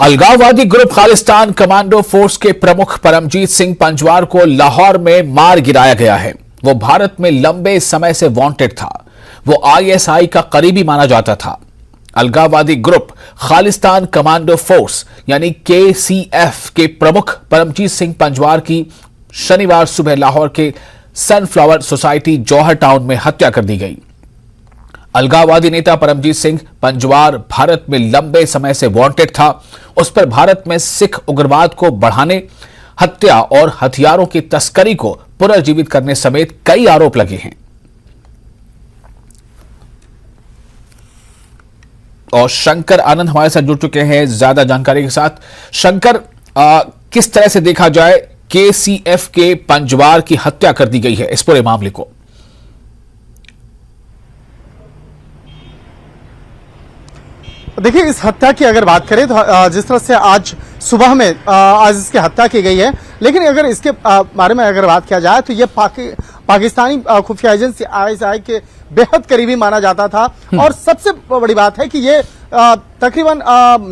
अलगाववादी group Khalistan commando force के प्रमुख परमजीत सिंह पंजवार को लाहौर में मार गिराया गया है। वो भारत में लंबे समय से वांटेड था। वो आईएसआई का करीबी माना जाता था। अलगाववादी ग्रुप खालिस्तान कमांडो फोर्स यानी केसीएफ के प्रमुख परमजीत सिंह पंजवार की शनिवार सुबह लाहौर के सनफ्लावर सोसाइटी जौहर टाउन में हत्या कर दी गई। अलगाववादी नेता परमजीत सिंह पंजवार भारत में लंबे समय से वांटेड था। उस पर भारत में सिख उग्रवाद को बढ़ाने, हत्या और हथियारों की तस्करी को पुनर्जीवित करने समेत कई आरोप लगे हैं। और शंकर आनंद हमारे साथ जुड़ चुके हैं ज्यादा जानकारी के साथ। शंकर, किस तरह से देखा जाए केसीएफ के पंजवार की हत्या कर दी गई है, इस पूरे मामले को? देखिए, इस हत्या की अगर बात करें तो जिस तरह से आज सुबह में आज इसकी हत्या की गई है, लेकिन अगर इसके बारे में अगर बात किया जाए तो ये पाकिस्तानी खुफिया एजेंसी आईएसआई के बेहद करीबी माना जाता था। और सबसे बड़ी बात है कि ये तकरीबन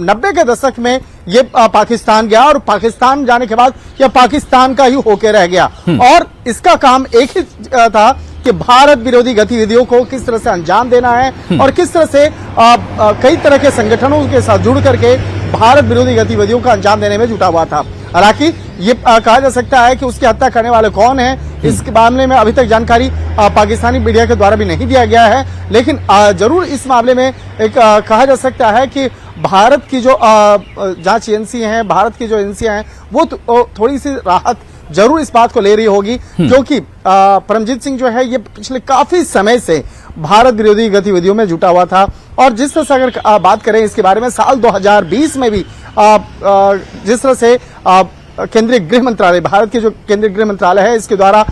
90 के दशक में ये पाकिस्तान गया और पाकिस्तान जाने के बाद यह पाकिस्तान का ही होके रह गया। और इसका काम एक ही था कि भारत विरोधी गतिविधियों को किस तरह से अंजाम देना है और किस तरह से कई तरह के संगठनों के साथ जुड़ करके भारत विरोधी गतिविधियों का अंजाम देने में जुटा हुआ था। हालांकि ये कहा जा सकता है कि उसकी हत्या करने वाले कौन है, इस मामले में अभी तक जानकारी पाकिस्तानी मीडिया के द्वारा भी नहीं दिया गया है। लेकिन जरूर इस मामले में एक कहा जा सकता है कि भारत की जो जांच एजेंसी है, भारत की जो एजेंसियां हैं, वो थोड़ी सी राहत जरूर इस बात को ले रही होगी, क्योंकि परमजीत सिंह जो है ये पिछले काफी समय से भारत विरोधी गतिविधियों में जुटा हुआ था। और जिस तरह से अगर बात करें इसके बारे में, साल 2020 में भी जिस तरह से केंद्रीय गृह मंत्रालय, भारत के जो केंद्रीय गृह मंत्रालय है, इसके द्वारा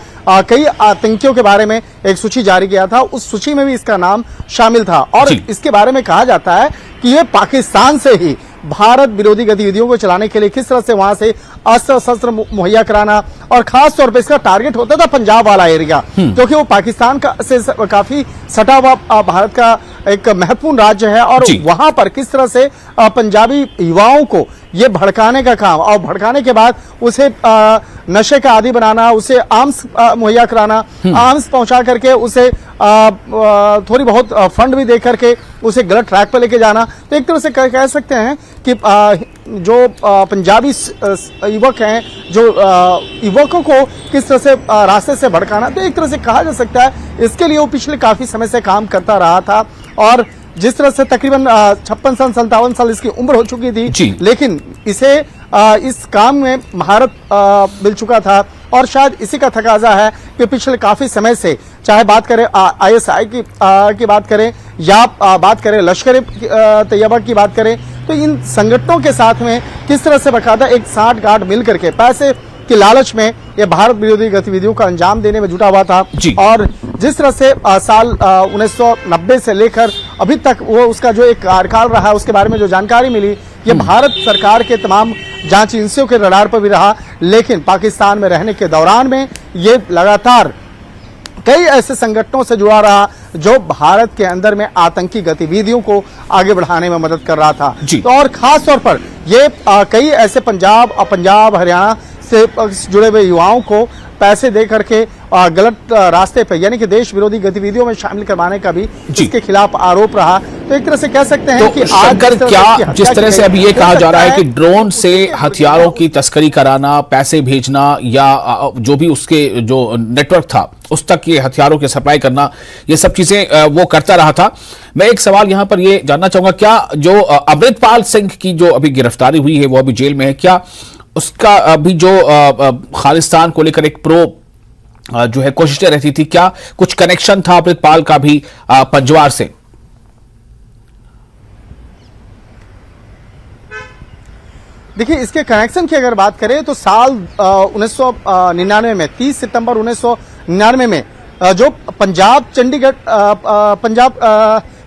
कई आतंकियों के बारे में एक सूची जारी किया था, उस सूची में भी इसका नाम शामिल था। और इसके बारे में कहा जाता है कि ये पाकिस्तान से ही भारत विरोधी गतिविधियों को चलाने के लिए किस तरह से वहां से अस्त्र शस्त्र मुहैया कराना, और खास तौर पे इसका टारगेट होता था पंजाब वाला एरिया, क्योंकि वो पाकिस्तान का से काफी सटा हुआ भारत का एक महत्वपूर्ण राज्य है। और वहां पर किस तरह से पंजाबी युवाओं को ये भड़काने का काम, और भड़काने के बाद उसे नशे का आदी बनाना, उसे आर्म्स मुहैया कराना, आर्म्स पहुंचा करके उसे थोड़ी बहुत फंड भी दे करके उसे गलत ट्रैक पर लेके जाना। तो एक तरह से कह सकते हैं कि जो पंजाबी युवक हैं, जो युवकों को किस तरह से रास्ते से भड़काना, तो एक तरह से कहा जा सकता है इसके लिए वो पिछले काफी समय से काम करता रहा था। और जिस तरह से तकरीबन 56 साल 57 साल इसकी उम्र हो चुकी थी, लेकिन इसे इस काम में महारत मिल चुका था। और शायद इसी का तकाजा है कि पिछले काफी समय से, चाहे बात करें आईएसआई की बात करें या बात करें लश्कर तैयबा की बात करें, तो इन संगठनों के साथ में किस तरह से बकायदा एक साठ गांठ मिल करके पैसे की लालच में ये भारत विरोधी गतिविधियों का अंजाम देने में जुटा हुआ था। और जिस तरह से साल 1990 से लेकर अभी तक वो उसका जो एक कार्यकाल रहा, उसके बारे में जो जानकारी मिली, ये भारत सरकार के तमाम जांच एजेंसियों के रडार पर भी रहा। लेकिन पाकिस्तान में रहने के दौरान में ये लगातार कई ऐसे संगठनों से जुड़ा रहा जो भारत के अंदर में आतंकी गतिविधियों को आगे बढ़ाने में मदद कर रहा था। तो और खास तौर पर ये कई ऐसे पंजाब हरियाणा से जुड़े हुए युवाओं को पैसे दे करके गलत रास्ते पे, यानी कि देश विरोधी गतिविधियों में शामिल करवाने का भी इसके खिलाफ आरोप रहा। तो एक तरह से कह सकते हैं कि शंकर, क्या जिस तरह से अभी ये कहा जा रहा है कि ड्रोन से हथियारों की तस्करी कराना, पैसे भेजना, या जो भी उसके जो नेटवर्क था उस तक ये हथियारों के सप्लाई करना, ये सब चीजें वो करता रहा था। मैं एक सवाल यहां पर ये जानना चाहूंगा, क्या जो अमृतपाल सिंह की जो अभी गिरफ्तारी हुई है, वो अभी जेल में है, क्या उसका अभी जो खालिस्तान को लेकर एक जो है कोशिशें रहती थी, क्या कुछ कनेक्शन था अमृतपाल का भी पंजवार से? देखिए, इसके कनेक्शन की अगर बात करें तो साल 1999 में 30 सितंबर 1999 में जो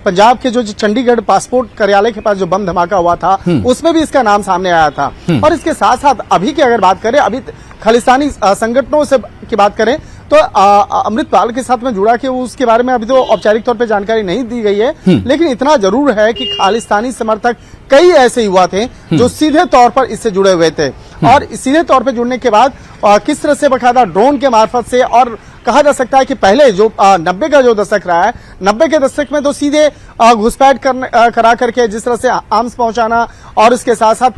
पंजाब के जो चंडीगढ़ पासपोर्ट कार्यालय के पास जो बम धमाका हुआ था, उसमें भी इसका नाम सामने आया था। और इसके साथ साथ अभी की अगर बात करें, अभी खालिस्तानी संगठनों से की बात करें तो अमृतपाल के साथ में जुड़ा कि उसके बारे में अभी तो औपचारिक तौर पे जानकारी नहीं दी गई है, लेकिन इतना जरूर है कि खालिस्तानी समर्थक कई ऐसे युवा थे जो सीधे तौर पर इससे जुड़े हुए थे, और सीधे तौर पर जुड़ने के बाद किस तरह से बकायदा ड्रोन के मार्फत से, और कहा जा सकता है कि पहले जो 90 का जो दशक रहा है, 90 के दशक में तो सीधे घुसपैठ करा करके जिस तरह से आर्म्स पहुंचाना और इसके साथ साथ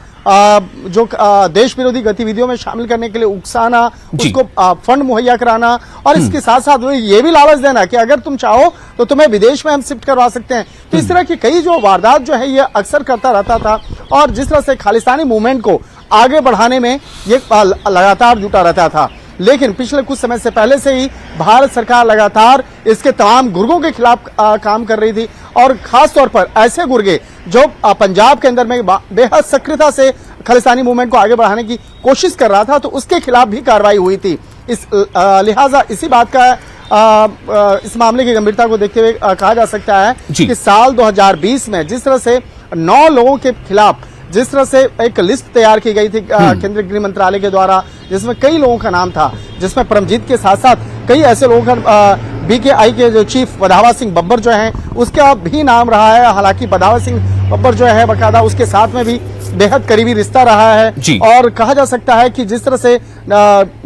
जो देश विरोधी गतिविधियों में शामिल करने के लिए उकसाना, उसको फंड मुहैया कराना, और इसके साथ साथ ये भी लालच देना कि अगर तुम चाहो तो तुम्हें विदेश में हम शिफ्ट करवा सकते हैं। तो इस तरह की कई जो वारदात जो है ये अक्सर करता रहता था, और जिस तरह से खालिस्तानी मूवमेंट को आगे बढ़ाने में ये लगातार जुटा रहता था। लेकिन पिछले कुछ समय से पहले से ही भारत सरकार लगातार इसके तमाम गुर्गों के खिलाफ काम कर रही थी, और खास तौर पर ऐसे गुर्गे जो पंजाब के अंदर में बेहद सक्रियता से खालिस्तानी मूवमेंट को आगे बढ़ाने की कोशिश कर रहा था, तो उसके खिलाफ भी कार्रवाई हुई थी। इस लिहाजा इसी बात का इस मामले की गंभीरता को देखते हुए कहा जा सकता है कि साल 2020 में जिस तरह से 9 लोगों के खिलाफ जिस तरह से एक लिस्ट तैयार की गई थी केंद्रीय गृह मंत्रालय के द्वारा, जिसमें कई लोगों का नाम था, जिसमें परमजीत के साथ साथ कई ऐसे लोगों का बीकेआई के जो चीफ बधावा सिंह बब्बर जो हैं उसका भी नाम रहा है। हालांकि बधावा सिंह बब्बर जो है बकायदा उसके साथ में भी बेहद करीबी रिश्ता रहा है, और कहा जा सकता है कि जिस तरह से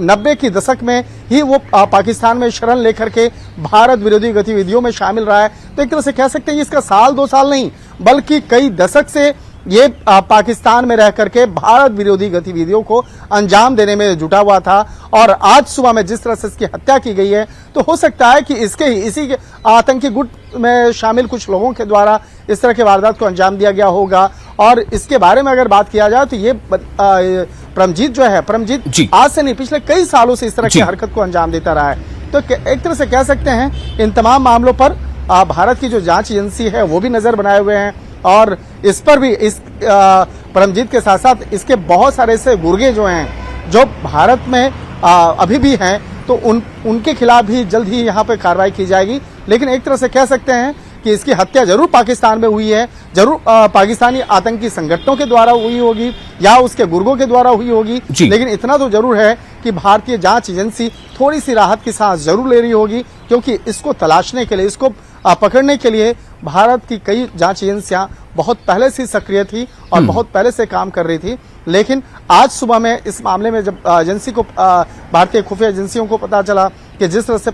90 के दशक में ही वो पाकिस्तान में शरण लेकर के भारत विरोधी गतिविधियों में शामिल रहा है। तो एक तरह से कह सकते हैं इसका साल 2 साल नहीं बल्कि कई दशक से ये पाकिस्तान में रह करके भारत विरोधी गतिविधियों को अंजाम देने में जुटा हुआ था, और आज सुबह में जिस तरह से इसकी हत्या की गई है तो हो सकता है कि इसी के आतंकी गुट में शामिल कुछ लोगों के द्वारा इस तरह के वारदात को अंजाम दिया गया होगा। और इसके बारे में अगर बात किया जाए तो ये परमजीत जो है, परमजीत आज से नहीं पिछले कई सालों से इस तरह की हरकत को अंजाम देता रहा है। तो एक तरह से कह सकते हैं इन तमाम मामलों पर भारत की जो जांच एजेंसी है वो भी नजर बनाए हुए हैं, और इस पर भी इस परमजीत के साथ साथ इसके बहुत सारे ऐसे गुर्गे जो हैं जो भारत में अभी भी हैं, तो उनके खिलाफ भी जल्द ही यहाँ पे कार्रवाई की जाएगी। लेकिन एक तरह से कह सकते हैं कि इसकी हत्या जरूर पाकिस्तान में हुई है, जरूर पाकिस्तानी आतंकी संगठनों के द्वारा हुई होगी या उसके गुर्गों के द्वारा हुई होगी, लेकिन इतना तो जरूर है कि भारतीय जांच एजेंसी थोड़ी सी राहत की सांस जरूर ले रही होगी, क्योंकि इसको तलाशने के लिए, इसको पकड़ने के लिए भारत की कई जांच एजेंसियां बहुत पहले से सक्रिय थी और बहुत पहले से काम कर रही थी। लेकिन आज सुबह में इस मामले में जब एजेंसी को, भारतीय खुफिया एजेंसियों को पता चला कि जिस तरह से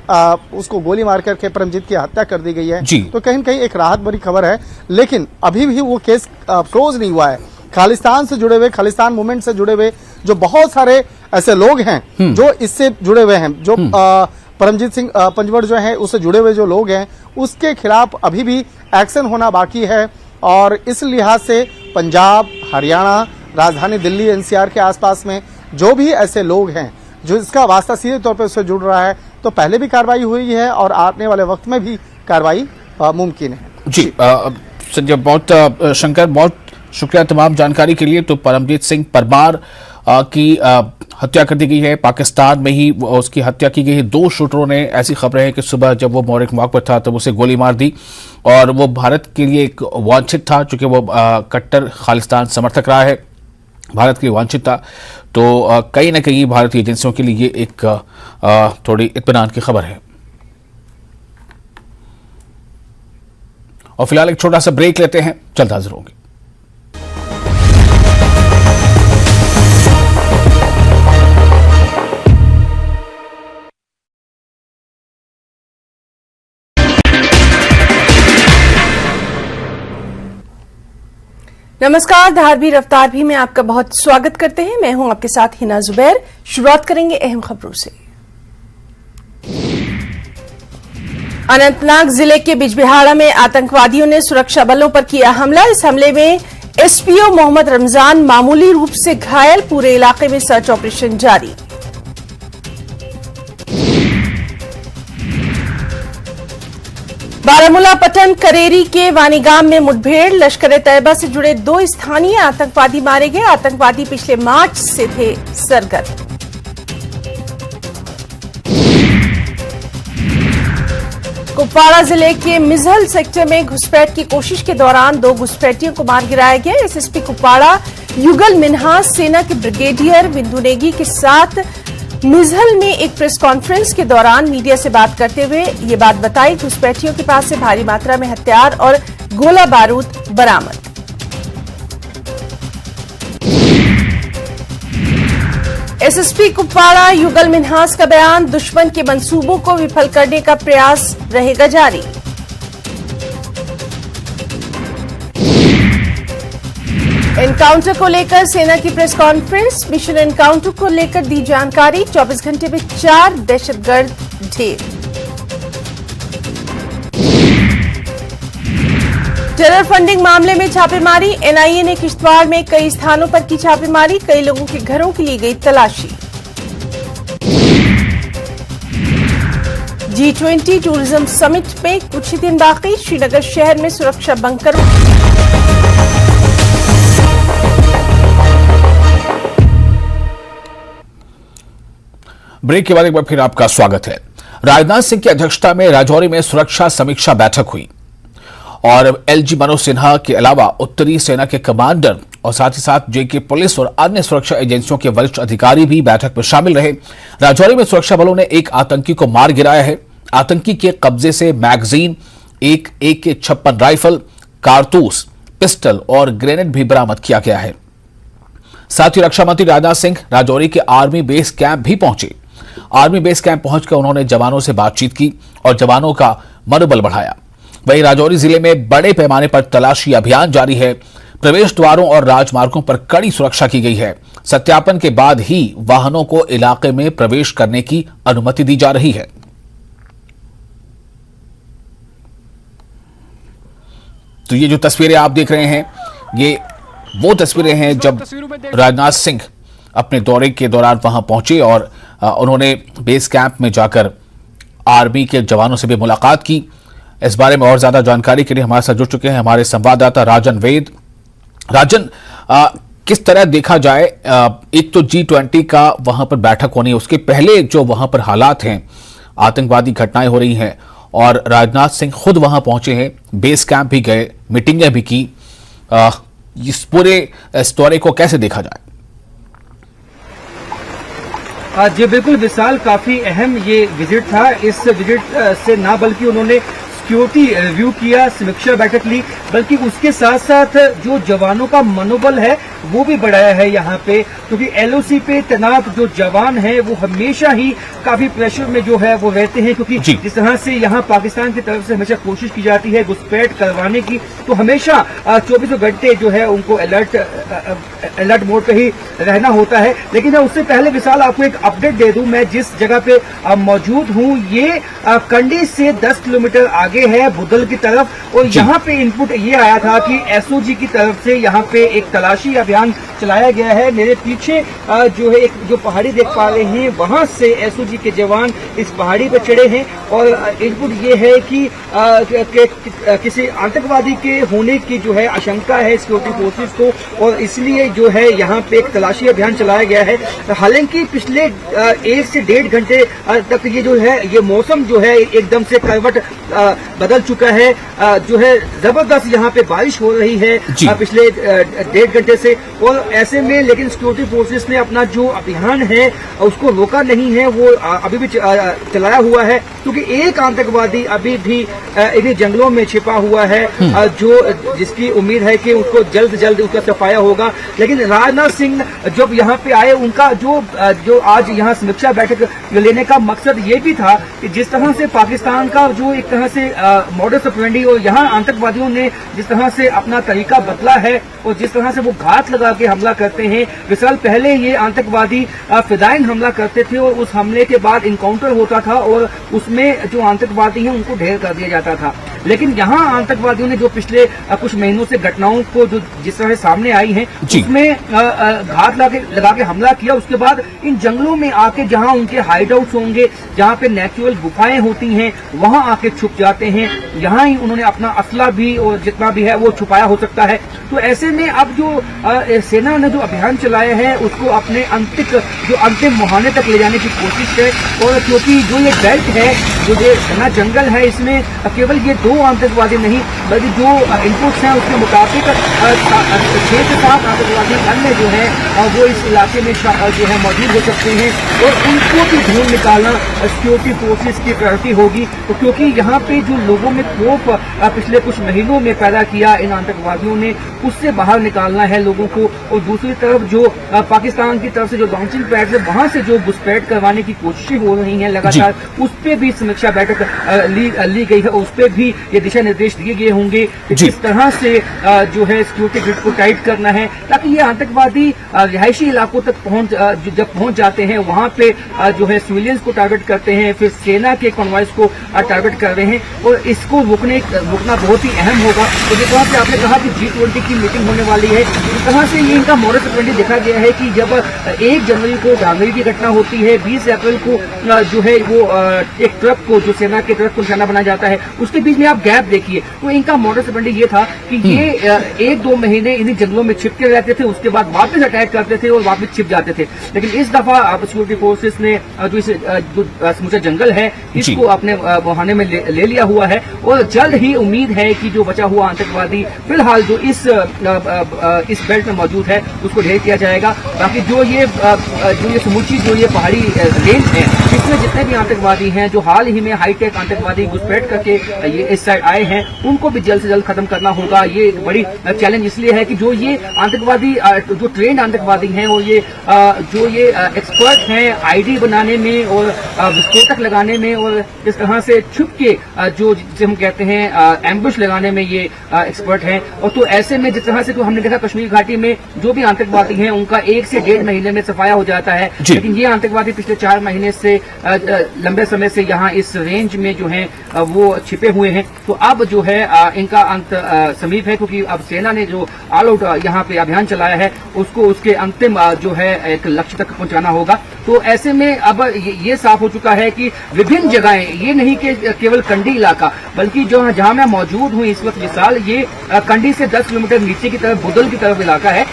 उसको गोली मार करके परमजीत की हत्या कर दी गई है, तो कहीं न कहीं एक राहत भरी खबर है। लेकिन अभी भी वो केस क्लोज नहीं हुआ है। खालिस्तान से जुड़े हुए, खालिस्तान मूवमेंट से जुड़े हुए जो बहुत सारे ऐसे लोग हैं जो इससे जुड़े हुए हैं, जो परमजीत सिंह पंजवड़ जो है उससे जुड़े हुए जो लोग हैं, उसके खिलाफ अभी भी एक्शन होना बाकी है। और इस लिहाज से पंजाब, हरियाणा, राजधानी दिल्ली, एनसीआर के आसपास में जो भी ऐसे लोग हैं जो इसका वास्ता सीधे तौर पर उससे जुड़ रहा है, तो पहले भी कार्रवाई हुई है और आने वाले वक्त में भी कार्रवाई मुमकिन है। जी संजय, बहुत शंकर, बहुत शुक्रिया तमाम जानकारी के लिए। तो परमजीत सिंह परमार की हत्या कर दी गई है, पाकिस्तान में ही उसकी हत्या की गई है। 2 शूटरों ने, ऐसी खबरें हैं कि सुबह जब वो मॉर्निंग वॉक पर था तब उसे गोली मार दी, और वो भारत के लिए एक वांछित था, चूंकि वो कट्टर खालिस्तान समर्थक रहा है, भारत के लिए वांछित था। तो कहीं ना कहीं भारतीय एजेंसियों के लिए ये एक थोड़ी इत्मीनान की खबर है। और फिलहाल एक छोटा सा ब्रेक लेते हैं, जल्द हाजिर होंगे। नमस्कार, धारवी रफ्तार भी में आपका बहुत स्वागत करते हैं। मैं हूं आपके साथ हिना जुबैर। शुरुआत करेंगे अहम खबरों से। अनंतनाग जिले के बिजबिहाड़ा में आतंकवादियों ने सुरक्षा बलों पर किया हमला। इस हमले में एसपीओ मोहम्मद रमजान मामूली रूप से घायल। पूरे इलाके में सर्च ऑपरेशन जारी। बारामूला पटन करेरी के वानीगाम में मुठभेड़। लश्कर तैयबा से जुड़े 2 स्थानीय आतंकवादी मारे गए। आतंकवादी पिछले मार्च से थे सरगर्म। कुपवाड़ा जिले के मिजहल सेक्टर में घुसपैठ की कोशिश के दौरान 2 घुसपैठियों को मार गिराया गया। एसएसपी कुपवाड़ा युगल मिन्हास सेना के ब्रिगेडियर बिंदु नेगी के साथ निजहल में एक प्रेस कॉन्फ्रेंस के दौरान मीडिया से बात करते हुए ये बात बताई। घुसपैठियों के पास से भारी मात्रा में हथियार और गोला बारूद बरामद। एसएसपी कुपवाड़ा युगल मिन्हास का बयान, दुश्मन के मंसूबों को विफल करने का प्रयास रहेगा जारी। एनकाउंटर को लेकर सेना की प्रेस कॉन्फ्रेंस, मिशन एनकाउंटर को लेकर दी जानकारी। 24 घंटे में 4 दहशतगर्द ढेर। टेरर फंडिंग मामले में छापेमारी, एनआईए ने किश्तवाड़ में कई स्थानों पर की छापेमारी, कई लोगों के घरों की ली गई तलाशी। G20 टूरिज्म समिट में कुछ ही दिन बाकी, श्रीनगर शहर में सुरक्षा बंकरों। ब्रेक के बाद एक बार फिर आपका स्वागत है। राजनाथ सिंह की अध्यक्षता में राजौरी में सुरक्षा समीक्षा बैठक हुई और एलजी मनोज सिन्हा के अलावा उत्तरी सेना के कमांडर और साथ ही साथ जेके पुलिस और अन्य सुरक्षा एजेंसियों के वरिष्ठ अधिकारी भी बैठक में शामिल रहे। राजौरी में सुरक्षा बलों ने एक आतंकी को मार गिराया है। आतंकी के कब्जे से मैगजीन, एक AK-56 राइफल, कारतूस, पिस्टल और ग्रेनेड भी बरामद किया गया है। साथ ही रक्षा मंत्री राजनाथ सिंह राजौरी के आर्मी बेस कैंप भी पहुंचे। आर्मी बेस कैंप पहुंचकर उन्होंने जवानों से बातचीत की और जवानों का मनोबल बढ़ाया। वहीं राजौरी जिले में बड़े पैमाने पर तलाशी अभियान जारी है। प्रवेश द्वारों और राजमार्गों पर कड़ी सुरक्षा की गई है। सत्यापन के बाद ही वाहनों को इलाके में प्रवेश करने की अनुमति दी जा रही है। तो ये जो तस्वीरें आप देख रहे हैं, ये वो तस्वीरें हैं जब राजनाथ सिंह अपने दौरे के दौरान वहां पहुंचे और उन्होंने बेस कैंप में जाकर आर्मी के जवानों से भी मुलाकात की। इस बारे में और ज्यादा जानकारी के लिए हमारे साथ जुड़ चुके हैं हमारे संवाददाता राजन वेद। राजन, किस तरह देखा जाए, एक तो G20 का वहां पर बैठक होनी है, उसके पहले जो वहां पर हालात हैं, आतंकवादी घटनाएं हो रही हैं और राजनाथ सिंह खुद वहां पहुंचे हैं, बेस कैंप भी गए, मीटिंगें भी की। इस पूरे स्टोरी को कैसे देखा जाए? जी बिल्कुल विशाल, काफी अहम ये विजिट था। इस विजिट से ना बल्कि उन्होंने सिक्योरिटी रिव्यू किया, समीक्षा बैठक ली, बल्कि उसके साथ साथ जो जवानों का मनोबल है वो भी बढ़ाया है यहाँ पे, क्योंकि LOC पे तैनात जो जवान हैं वो हमेशा ही काफी प्रेशर में जो है वो रहते हैं, क्योंकि जिस तरह से यहाँ पाकिस्तान की तरफ से हमेशा कोशिश की जाती है घुसपैठ करवाने की, तो हमेशा 24 घंटे जो है उनको अलर्ट मोड पे ही रहना होता है। लेकिन उससे पहले विशाल आपको एक अपडेट दे दूं, मैं जिस जगह पे मौजूद हूँ ये कंडी से 10 किलोमीटर आगे है बुदल की तरफ, और यहाँ पे इनपुट ये आया था कि SOG की तरफ से यहाँ पे एक तलाशी अभियान चलाया गया है। मेरे पीछे जो है एक जो पहाड़ी देख पा रहे हैं, वहां से SOG के जवान इस पहाड़ी पर चढ़े हैं और इनपुट ये है कि किसी आतंकवादी के होने की जो है आशंका है सिक्योरिटी फोर्सेस को, और इसलिए जो है यहाँ पे एक तलाशी अभियान चलाया गया है। हालांकि पिछले 1 से 1.5 घंटे तक ये जो है ये मौसम जो है एकदम से करवट बदल चुका है, जो है जबरदस्त यहाँ पे बारिश हो रही है पिछले 1.5 घंटे से, और ऐसे में लेकिन सिक्योरिटी फोर्सेस ने अपना जो अभियान है उसको रोका नहीं है, वो अभी भी चलाया हुआ है, क्योंकि एक आतंकवादी अभी भी इन्हीं जंगलों में छिपा हुआ है, जो जिसकी उम्मीद है कि उसको जल्द जल्द उसका सफाया होगा। लेकिन राजनाथ सिंह जब यहाँ पे आए, उनका जो आज यहाँ समीक्षा बैठक लेने का मकसद ये भी था कि जिस तरह से पाकिस्तान का जो एक तरह से मॉडस ऑपरेंडी और यहाँ आतंकवादियों ने जिस तरह से अपना तरीका बदला है और जिस तरह से वो घात लगा के हमला करते हैं। विशाल, पहले ये आतंकवादी फिदायन हमला करते थे और उस हमले के बाद इनकाउंटर होता था और उसमें जो आतंकवादी हैं उनको ढेर कर दिया जाता था। लेकिन यहाँ आतंकवादियों ने जो पिछले कुछ महीनों से घटनाओं को जो जिस तरह सामने आई हैं उसमें घात लगा के हमला किया। उसके बाद इन जंगलों में आके जहाँ उनके हाइड आउट्स होंगे, जहाँ पे नेचुरल गुफाएं होती हैं, वहां आके छुप जाते हैं। यहाँ ही उन्होंने अपना असला भी और जितना भी है वो छुपाया हो सकता है। तो ऐसे में अब जो सेना ने जो अभियान चलाया है उसको अपने अंतिम मुहाने तक ले जाने की कोशिश है। और क्योंकि जो ये बेल्ट है, जो ये घना जंगल है, इसमें केवल ये 2 2 आतंकवादी नहीं बल्कि जो इनपुट्स हैं उसके मुताबिक 6 से 7 आतंकवादी अन्य जो है वो इस इलाके में जो है मौजूद हो सकते हैं और उनको भी ढूंढ निकालना सिक्योरिटी फोर्सेस की प्रायोरिटी होगी। तो क्योंकि यहाँ पे जो लोगों में खौफ पिछले कुछ महीनों में पैदा किया इन आतंकवादियों ने, उससे बाहर निकालना है लोगों को। और दूसरी तरफ जो पाकिस्तान की तरफ से जो लॉन्चिंग पैड है वहां से जो घुसपैठ करवाने की कोशिशें हो रही हैं लगातार, उस पर भी समीक्षा बैठक ली गई है। उस पर भी ये दिशा निर्देश दिए गए होंगे कि किस तरह से जो है सिक्योरिटी ग्रिड को टाइट करना है, ताकि ये आतंकवादी रिहायशी इलाकों तक जब पहुंच जाते हैं वहां पे जो है सिविलियंस को टारगेट करते हैं, फिर सेना के कॉन्वॉयज को टारगेट कर रहे हैं। और इसको रोकना बहुत ही अहम होगा। तो जिस तरह से आपने कहा कि G20 की मीटिंग होने वाली है, इस तरह से ये इनका मॉडस ऑपरेंडी देखा गया है कि जब 1 जनवरी को धांधली की घटना होती है, 20 अप्रैल को जो है वो एक ट्रक को, जो सेना के ट्रक को निशाना बनाया जाता है, उसके बीच में आप गैप देखिए। तो इनका मॉडस ऑपरेंडी ये था कि ये 1-2 महीने इन्हीं जंगलों में छिप के रहते थे, उसके बाद वापस अटैक करते थे और वापस छिप जाते थे। लेकिन इस दफा सिक्योरिटी फोर्सेस ने जो समूचा जंगल है इसको अपने बहाने में ले लिया हुआ है। और जल्द ही उम्मीद है कि जो बचा हुआ आतंकवादी फिलहाल जो इस बेल्ट में मौजूद है उसको ढेर किया जाएगा। बाकी जो ये समूची जो ये पहाड़ी रेंज है, इसमें जितने भी आतंकवादी हैं जो हाल ही में हाईटेक आतंकवादी घुसपैठ करके ये इस साइड आए हैं, उनको भी जल्द से जल्द खत्म करना होगा। ये एक बड़ी चैलेंज इसलिए है कि जो ये आतंकवादी जो ट्रेंड आतंकवादी हैं और जो ये एक्सपर्ट हैं आईडी बनाने में और विस्फोटक लगाने में और इस तरह से छुप के जो जिसे हम कहते हैं एम्बुश लगाने में ये एक्सपर्ट हैं। और तो ऐसे में जिस तरह से तो हमने देखा कश्मीर घाटी में जो भी आतंकवादी हैं उनका 1 से 1.5 महीने में सफाया हो जाता है, लेकिन ये आतंकवादी पिछले 4 महीने से लंबे समय से यहाँ इस रेंज में जो है वो छिपे हुए हैं। तो अब जो है इनका अंत समीप है, क्योंकि अब सेना ने जो ऑल आउट यहाँ पे अभियान चलाया है उसको उसके अंतिम जो है एक लक्ष्य तक पहुंचाना होगा। तो ऐसे में अब ये साफ हो चुका है कि विभिन्न जगहें, ये नहीं कि केवल कंडी इलाका, बल्कि जो जहां मैं मौजूद हूं इस वक्त विशाल, ये कंडी से 10 किलोमीटर नीचे की तरफ बुदल की तरफ इलाका है।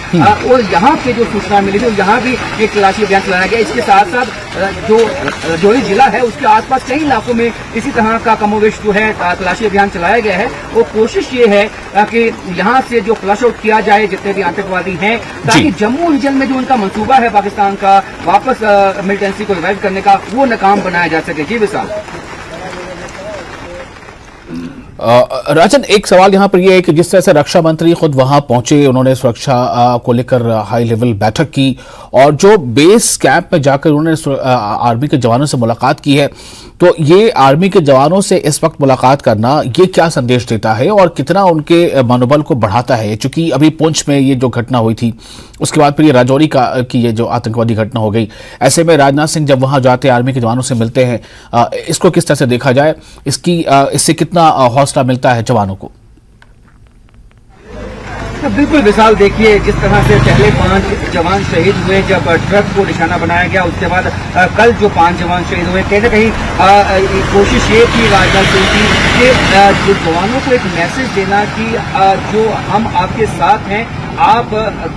और यहाँ पे जो सूचना मिली थी यहाँ भी एक तलाशी अभियान चलाया गया। इसके साथ साथ जो राजौरी जिला है उसके आसपास कई इलाकों में इसी तरह का कमोवेश जो है तलाशी अभियान चलाया गया है। और कोशिश ये है कि यहाँ से जो फ्लश आउट किया जाए जितने भी आतंकवादी हैं, ताकि जम्मू रीजन में जो उनका मंसूबा है पाकिस्तान का वापस मिलिटेंसी को रिवाइव करने का, वो नाकाम बनाया जा सके। जी विशाल। राजन, एक सवाल यहाँ पर यह है कि जिस तरह से रक्षा मंत्री खुद वहां पहुंचे, उन्होंने सुरक्षा को लेकर हाई लेवल बैठक की और जो बेस कैंप में जाकर उन्होंने आर्मी के जवानों से मुलाकात की है, तो ये आर्मी के जवानों से इस वक्त मुलाकात करना ये क्या संदेश देता है और कितना उनके मनोबल को बढ़ाता है? चूंकि अभी पुंछ में ये जो घटना हुई थी, उसके बाद फिर ये राजौरी की ये जो आतंकवादी घटना हो गई, ऐसे में राजनाथ सिंह जब वहां जाते आर्मी के जवानों से मिलते हैं, इसको किस तरह से देखा जाए? इससे कितना हौसला मिलता है जवानों को? बिल्कुल विशाल, देखिए जिस तरह से पहले 5 जवान शहीद हुए जब ट्रक को निशाना बनाया गया, उसके बाद कल जो 5 जवान शहीद हुए, कहीं ना कहीं कोशिश ये की राजनाथ सिंह की कि जो जवानों को एक मैसेज देना कि जो हम आपके साथ हैं, आप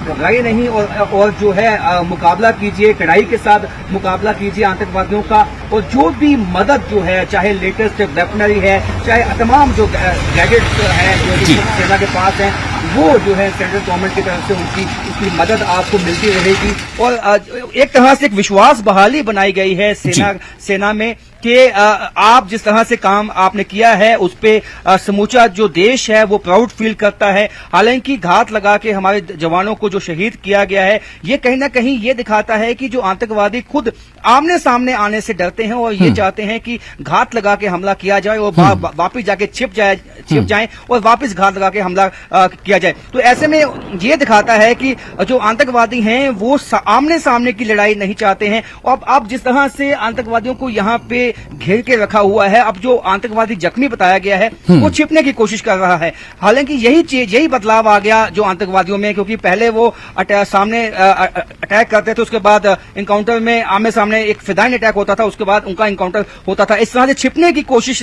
घबराइए नहीं और जो है मुकाबला कीजिए, कड़ाई के साथ मुकाबला कीजिए आतंकवादियों का। और जो भी मदद जो है, चाहे लेटेस्ट वेपनरी है, चाहे तमाम जो गैजेट्स हैं जो सेना के पास हैं, वो जो है सेंट्रल गवर्नमेंट की तरफ से उसकी मदद आपको मिलती रहेगी। और एक तरह से एक विश्वास बहाली बनाई गई है सेना में कि आप जिस तरह से काम आपने किया है उस पे समूचा जो देश है वो प्राउड फील करता है। हालांकि घात लगा के हमारे जवानों को जो शहीद किया गया है, ये कहीं ना कहीं ये दिखाता है कि जो आतंकवादी खुद आमने सामने आने से डरते हैं और ये चाहते हैं कि घात लगा के हमला किया जाए और वापिस जाके छिप जाएं और वापस घात लगा के हमला किया जाए। तो ऐसे में ये दिखाता है कि जो आतंकवादी हैं वो आमने सामने की लड़ाई नहीं चाहते हैं। और अब जिस तरह से आतंकवादियों को यहाँ पे घेर के रखा हुआ है, अब जो आतंकवादी जख्मी बताया गया है वो छिपने की कोशिश कर रहा है। हालांकि यही बदलाव आ गया जो आतंकवादियों में, क्योंकि पहले वो सामने अटैक करते थे, उसके बाद इनकाउंटर में आमने सामने एक फिदाइन अटैक होता था, उसके उसके बाद उनका इनकाउंटर होता था। इस तरह से छिपने की कोशिश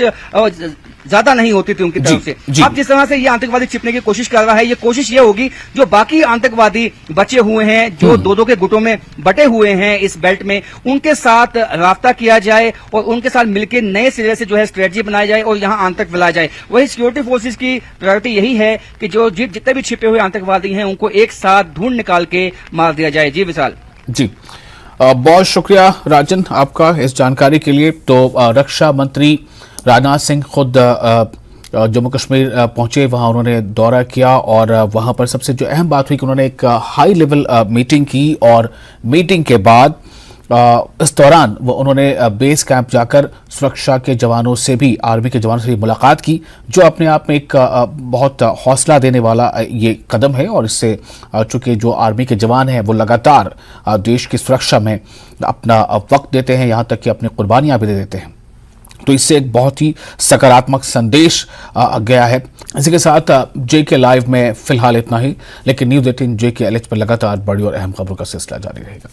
ज्यादा नहीं होती थी उनकी तरफ से। अब जिस तरह से ये आतंकवादी छिपने की कोशिश कर रहा है, ये कोशिश ये होगी जो बाकी आतंकवादी बचे हुए हैं, जो दो के गुटों में बटे हुए हैं इस बेल्ट में, उनके साथ राब्ता किया जाए और उनके साथ मिलकर नए सिरे से जो है स्ट्रेटजी बनाई जाए और यहाँ आतंक फैलाया जाए। वही सिक्योरिटी फोर्सेज की प्रायोरिटी यही है कि जो जितने भी छिपे हुए आतंकवादी हैं उनको एक साथ ढूंढ निकाल के मार दिया जाए। जी विशाल। जी बहुत शुक्रिया राजन आपका इस जानकारी के लिए। तो रक्षा मंत्री राजनाथ सिंह खुद जम्मू कश्मीर पहुंचे, वहां उन्होंने दौरा किया और वहां पर सबसे जो अहम बात हुई कि उन्होंने एक हाई लेवल मीटिंग की और मीटिंग के बाद इस दौरान वो उन्होंने बेस कैंप जाकर सुरक्षा के जवानों से भी, आर्मी के जवानों से भी मुलाकात की, जो अपने आप में एक बहुत हौसला देने वाला ये कदम है। और इससे चूंकि जो आर्मी के जवान हैं वो लगातार देश की सुरक्षा में अपना वक्त देते हैं, यहाँ तक कि अपनी कुर्बानियां भी दे देते हैं, तो इससे एक बहुत ही सकारात्मक संदेश गया है। इसी के साथ JK लाइव में फिलहाल इतना ही, लेकिन न्यूज़ 18 JK LH पर लगातार बड़ी और अहम खबरों का सिलसिला जारी रहेगा।